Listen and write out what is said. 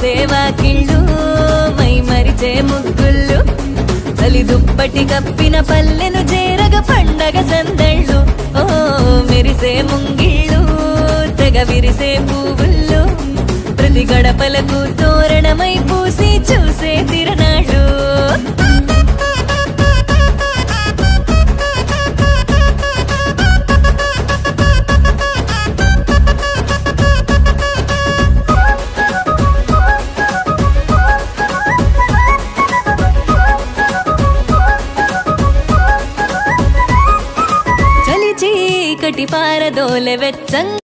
మెరిసేవా కిళ్ళు my మరిచే ముగ్గుళ్ళు చలి దుప్పటి కప్పిన పల్లెను చేరగ పండగ సందళ్ళు ఓ మెరిసే ముంగిళ్ళు తెగ విరిసే పువ్వుళ్ళు ప్రతి గడపలకు తోరణమై పూసి చూసే తిరనాళ్ళు చలి చీకటి పారదోలె వెచ్చంగా